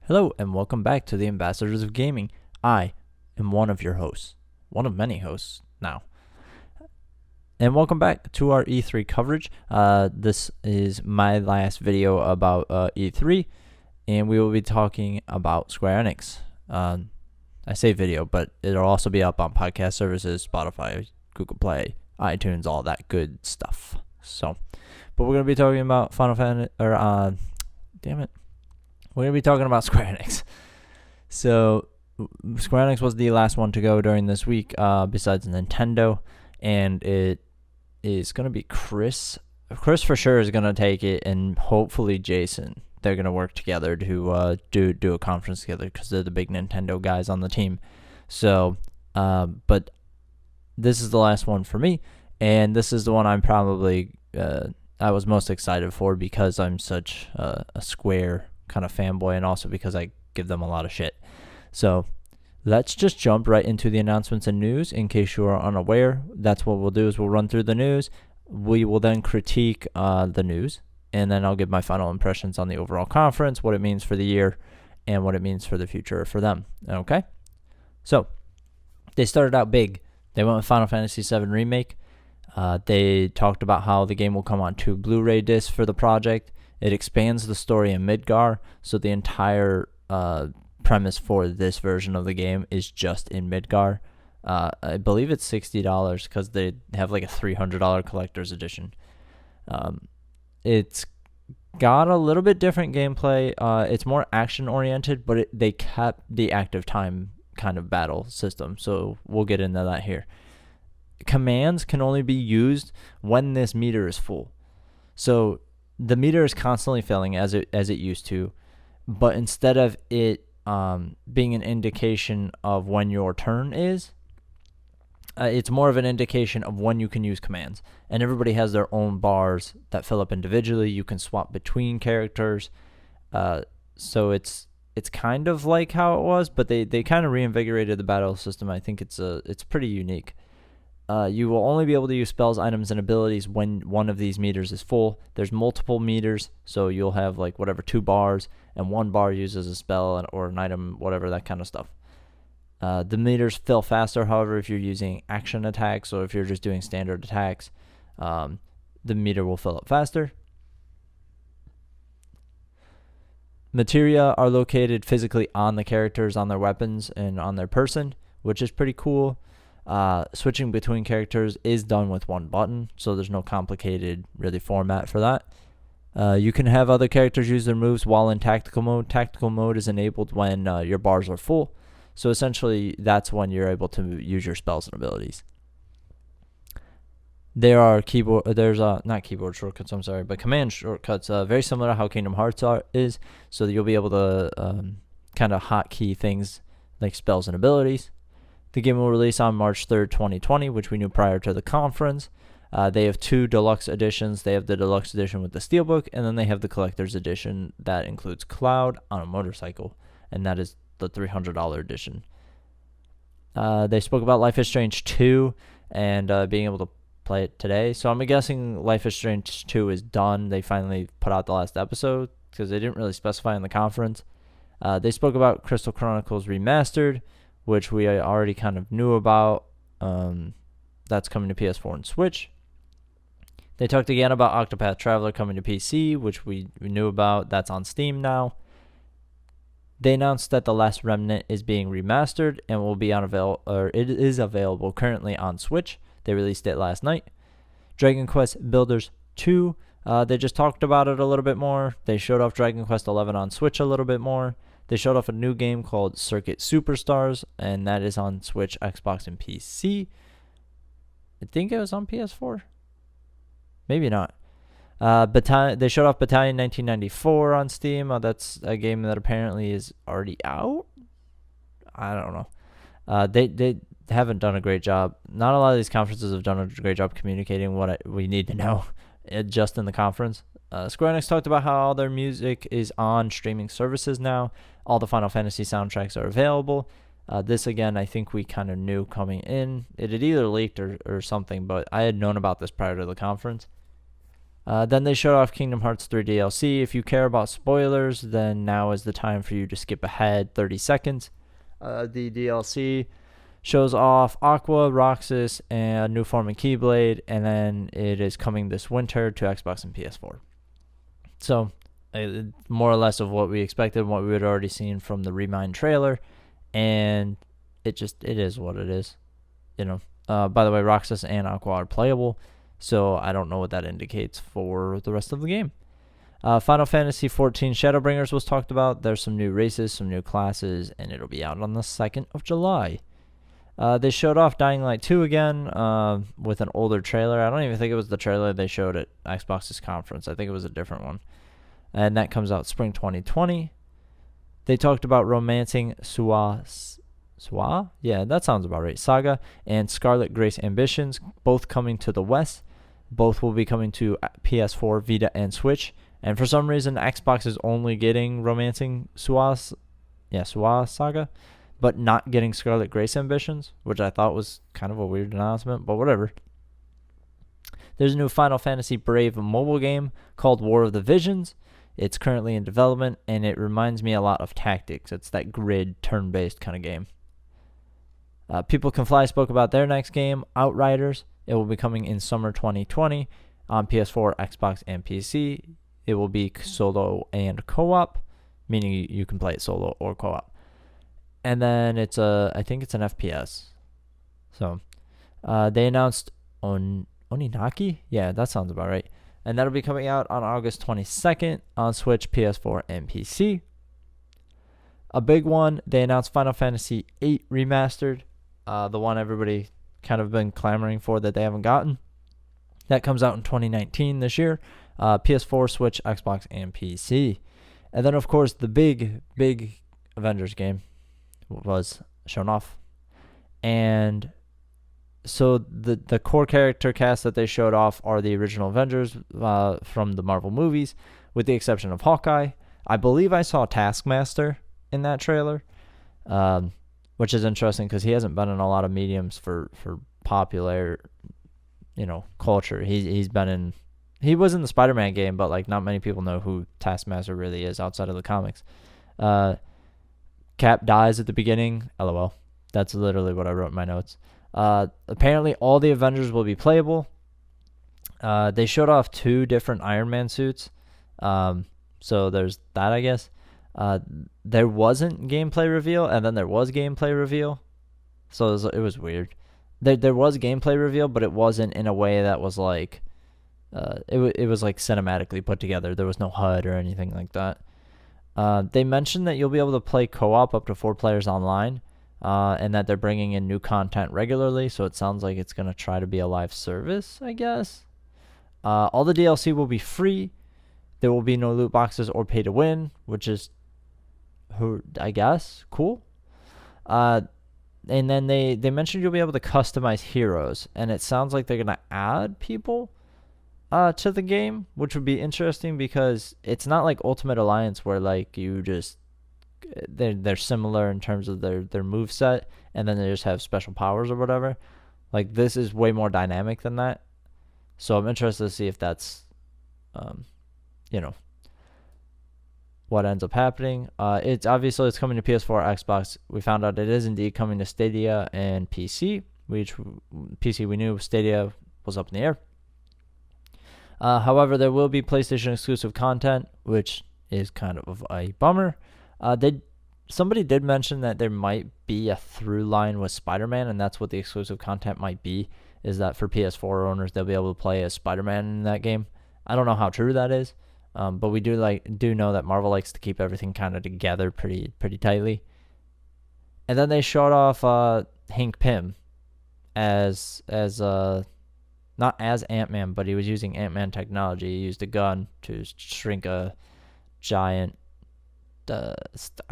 Hello and welcome back to the Ambassadors of Gaming. I am one of your hosts, one of many hosts now. And welcome back to our E3 coverage. This is my last video about E3, and we will be talking about Square Enix. I say video, but it'll also be up on podcast services, Spotify, Google Play, iTunes, all that good stuff. But we're going to be talking about Final Fantasy, we're going to be talking about Square Enix. So, Square Enix was the last one to go during this week, besides Nintendo, and it is going to be Chris. Chris for sure is going to take it, and hopefully Jason. They're going to work together to do a conference together because they're the big Nintendo guys on the team. So, but this is the last one for me, and this is the one I'm probably I was most excited for because I'm such a Square kind of fanboy, and also because I give them a lot of shit. So let's just jump right into the announcements and news. In case you are unaware, that's what we'll do is we'll run through the news. We will then critique the news, and then I'll give my final impressions on the overall conference, what it means for the year, and what it means for the future for them. Okay? So they started out big. They went with Final Fantasy VII Remake. They talked about how the game will come on 2 Blu-ray discs for the project. It expands the story in Midgar, so the entire premise for this version of the game is just in Midgar. I believe it's $60 because they have like a $300 collector's edition. It's got a little bit different gameplay. It's more action-oriented, but they kept the active time kind of battle system, so we'll get into that here. Commands can only be used when this meter is full. So the meter is constantly filling as it used to, but instead of it being an indication of when your turn is, it's more of an indication of when you can use commands. And everybody has their own bars that fill up individually. You can swap between characters. So it's kind of like how it was, but they kind of reinvigorated the battle system. I think it's pretty unique. You will only be able to use spells, items, and abilities when one of these meters is full. There's multiple meters, so you'll have like 2 bars, and 1 bar uses a spell or an item, whatever, that kind of stuff. The meters fill faster, however, if you're using action attacks or if you're just doing standard attacks, the meter will fill up faster. Materia are located physically on the characters, on their weapons, and on their person, which is pretty cool. Switching between characters is done with 1 button, so there's no complicated really format for that. You can have other characters use their moves while in tactical mode. Tactical mode is enabled when your bars are full, so essentially that's when you're able to use your spells and abilities. There are not keyboard shortcuts, but command shortcuts, very similar to how Kingdom Hearts is, so that you'll be able to kind of hotkey things like spells and abilities. The game will release on March 3rd, 2020, which we knew prior to the conference. They have 2 deluxe editions. They have the deluxe edition with the steelbook, and then they have the collector's edition that includes Cloud on a motorcycle, and that is the $300 edition. They spoke about Life is Strange 2 and being able to play it today. So I'm guessing Life is Strange 2 is done. They finally put out the last episode because they didn't really specify in the conference. They spoke about Crystal Chronicles Remastered, which we already kind of knew about. That's coming to PS4 and Switch. They talked again about Octopath Traveler coming to PC, which we knew about. That's on Steam now. They announced that The Last Remnant is being remastered and will be it is available currently on Switch. They released it last night. Dragon Quest Builders 2. They just talked about it a little bit more. They showed off Dragon Quest 11 on Switch a little bit more. They showed off a new game called Circuit Superstars, and that is on Switch, Xbox, and PC. I think it was on PS4. Maybe not. They showed off Battalion 1994 on Steam. That's a game that apparently is already out. I don't know. They haven't done a great job. Not a lot of these conferences have done a great job communicating what we need to know just in the conference. Square Enix talked about how all their music is on streaming services now. All the Final Fantasy soundtracks are available. This, again, I think we kind of knew coming in. It had either leaked or something, but I had known about this prior to the conference. Then they showed off Kingdom Hearts 3 DLC. If you care about spoilers, then now is the time for you to skip ahead 30 seconds. The DLC shows off Aqua, Roxas, and a new form of Keyblade, and then it is coming this winter to Xbox and PS4. So, more or less of what we expected, what we had already seen from the Remind trailer, and it is what it is. By the way, Roxas and Aqua are playable, so I don't know what that indicates for the rest of the game. Final Fantasy XIV Shadowbringers was talked about. There's some new races, some new classes, and it'll be out on the 2nd of July. They showed off Dying Light 2 again with an older trailer. I don't even think it was the trailer they showed at Xbox's conference. I think it was a different one. And that comes out spring 2020. They talked about Romancing Sua? Yeah, that sounds about right. Saga and Scarlet Grace Ambitions, both coming to the West. Both will be coming to PS4, Vita, and Switch. And for some reason, Xbox is only getting Romancing Sua Saga, but not getting Scarlet Grace Ambitions, which I thought was kind of a weird announcement, but whatever. There's a new Final Fantasy Brave mobile game called War of the Visions. It's currently in development, and it reminds me a lot of Tactics. It's that grid, turn-based kind of game. People Can Fly spoke about their next game, Outriders. It will be coming in summer 2020 on PS4, Xbox, and PC. It will be solo and co-op, meaning you can play it solo or co-op. And then I think it's an FPS. So they announced Oninaki? Yeah, that sounds about right. And that'll be coming out on August 22nd on Switch, PS4, and PC. A big one, they announced Final Fantasy VIII Remastered, the one everybody kind of been clamoring for that they haven't gotten. That comes out in 2019 this year. PS4, Switch, Xbox, and PC. And then, of course, the big Avengers game was shown off. And so the core character cast that they showed off are the original Avengers from the Marvel movies, with the exception of Hawkeye. I believe I saw Taskmaster in that trailer, which is interesting because he hasn't been in a lot of mediums for popular, culture. He was in the Spider-Man game, but like not many people know who Taskmaster really is outside of the comics. Cap dies at the beginning. LOL. That's literally what I wrote in my notes. Apparently all the Avengers will be playable. They showed off 2 different Iron Man suits. So there's that, I guess. There wasn't gameplay reveal, and then there was gameplay reveal. So it was weird. There was gameplay reveal, but it wasn't in a way that was like, it was like cinematically put together. There was no HUD or anything like that. They mentioned that you'll be able to play co-op up to 4 players online, and that they're bringing in new content regularly. So it sounds like it's going to try to be a live service, I guess. All the DLC will be free. There will be no loot boxes or pay to win, which is, I guess, cool. And then they mentioned you'll be able to customize heroes, and it sounds like they're going to add people to the game, which would be interesting because it's not like Ultimate Alliance where like you just they're similar in terms of their move set, and then they just have special powers or whatever. Like this is way more dynamic than that. So I'm interested to see if that's what ends up happening. It's coming to PS4, Xbox. We found out it is indeed coming to Stadia and PC, which PC we knew, Stadia was up in the air. However, there will be PlayStation exclusive content, which is kind of a bummer. Somebody did mention that there might be a through line with Spider-Man, and that's what the exclusive content might be, is that for PS4 owners, they'll be able to play as Spider-Man in that game. I don't know how true that is, but we do know that Marvel likes to keep everything kind of together pretty tightly. And then they showed off Hank Pym as not as Ant-Man, but he was using Ant-Man technology. He used a gun to shrink a giant, I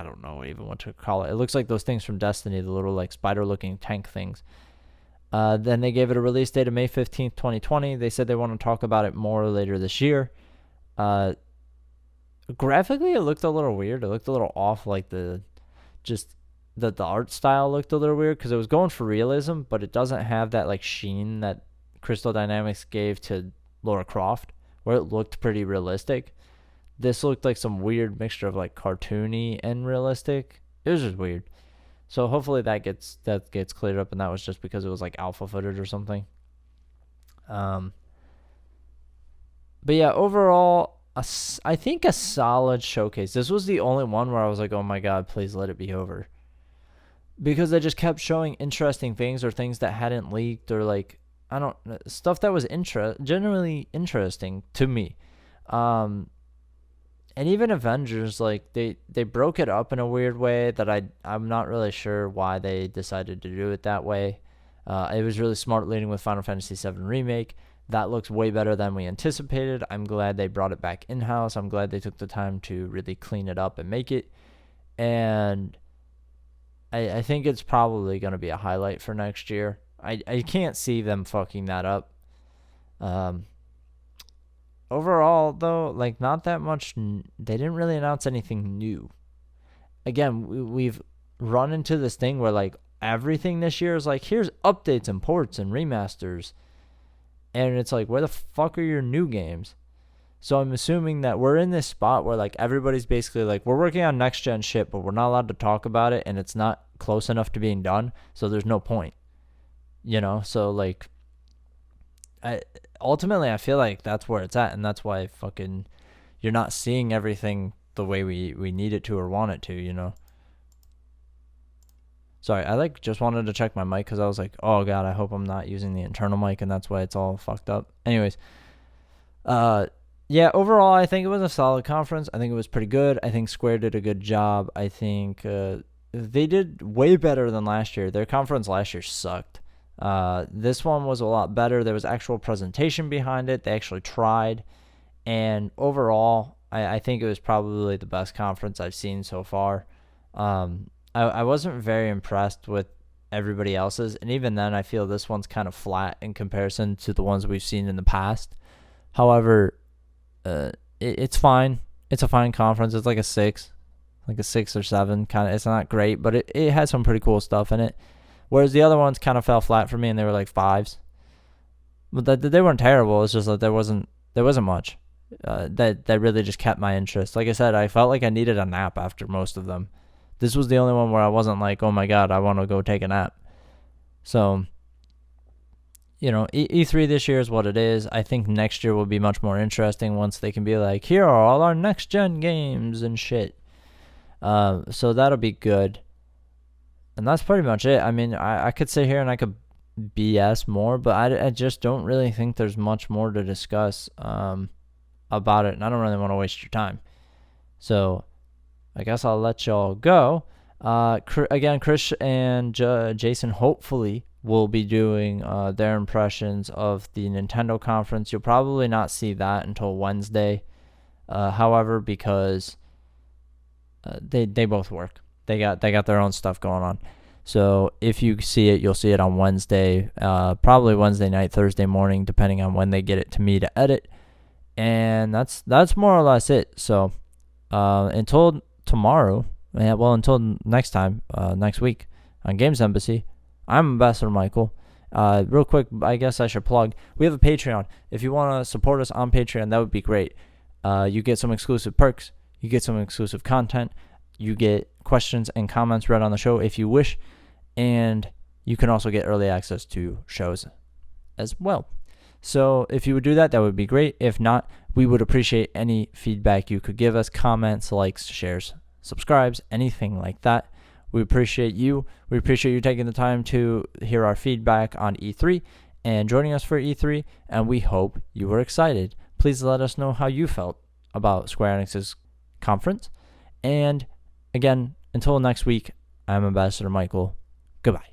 don't know even what to call it. It looks like those things from Destiny, the little like spider-looking tank things. Then they gave it a release date of May 15th, 2020. They said they want to talk about it more later this year. Graphically, it looked a little weird. It looked a little off, like the art style looked a little weird because it was going for realism, but it doesn't have that like sheen that Crystal Dynamics gave to Lara Croft, where it looked pretty realistic. This looked like some weird mixture of like cartoony and realistic. It was just weird. So hopefully that gets cleared up, and that was just because it was like alpha footage or something. But yeah, overall, I think a solid showcase. This was the only one where I was like, oh my god, please let it be over. Because they just kept showing interesting things, or things that hadn't leaked, or like, I don't, stuff that was generally interesting to me. And even Avengers, like, they broke it up in a weird way that I'm not really sure why they decided to do it that way. It was really smart leading with Final Fantasy VII Remake. That looks way better than we anticipated. I'm glad they brought it back in-house. I'm glad they took the time to really clean it up and make it. And I think it's probably going to be a highlight for next year. I can't see them fucking that up. Overall, though, like, not that much. They didn't really announce anything new. Again, we've run into this thing where, like, everything this year is like, here's updates and ports and remasters. And it's like, where the fuck are your new games? So I'm assuming that we're in this spot where, like, everybody's basically like, we're working on next-gen shit, but we're not allowed to talk about it, and it's not close enough to being done, so there's no point. You know? So, like, ultimately, I feel like that's where it's at, and that's why fucking you're not seeing everything the way we need it to or want it to, you know? Sorry, I like just wanted to check my mic because I was like, oh god, I hope I'm not using the internal mic, and that's why it's all fucked up. Anyways, yeah, overall, I think it was a solid conference. I think it was pretty good. I think Square did a good job. I think they did way better than last year. Their conference last year sucked. This one was a lot better. There was actual presentation behind it. They actually tried. And overall, I think it was probably the best conference I've seen so far. I wasn't very impressed with everybody else's. And even then, I feel this one's kind of flat in comparison to the ones we've seen in the past. However, it's fine. It's a fine conference. It's like a 6 or 7 kind of. It's not great, but it had some pretty cool stuff in it. Whereas the other ones kind of fell flat for me, and they were like 5s. But they weren't terrible. It's just that there wasn't much that really just kept my interest. Like I said, I felt like I needed a nap after most of them. This was the only one where I wasn't like, oh my god, I want to go take a nap. So, you know, E3 this year is what it is. I think next year will be much more interesting once they can be like, here are all our next-gen games and shit. So that'll be good. And that's pretty much it. I mean, I could sit here and I could BS more, but I just don't really think there's much more to discuss about it, and I don't really want to waste your time. So I guess I'll let y'all go. Again, Chris and Jason hopefully will be doing their impressions of the Nintendo conference. You'll probably not see that until Wednesday. However, because they both work. They got their own stuff going on. So if you see it, you'll see it on Wednesday, probably Wednesday night, Thursday morning, depending on when they get it to me to edit. And that's more or less it. So until tomorrow, until next time, next week on Games Embassy, I'm Ambassador Michael. Real quick, I guess I should plug. We have a Patreon. If you want to support us on Patreon, that would be great. You get some exclusive perks. You get some exclusive content. You get questions and comments read on the show if you wish. And you can also get early access to shows as well. So if you would do that, that would be great. If not, we would appreciate any feedback you could give us. Comments, likes, shares, subscribes, anything like that. We appreciate you. We appreciate you taking the time to hear our feedback on E3 and joining us for E3. And we hope you were excited. Please let us know how you felt about Square Enix's conference. And again, until next week, I'm Ambassador Michael. Goodbye.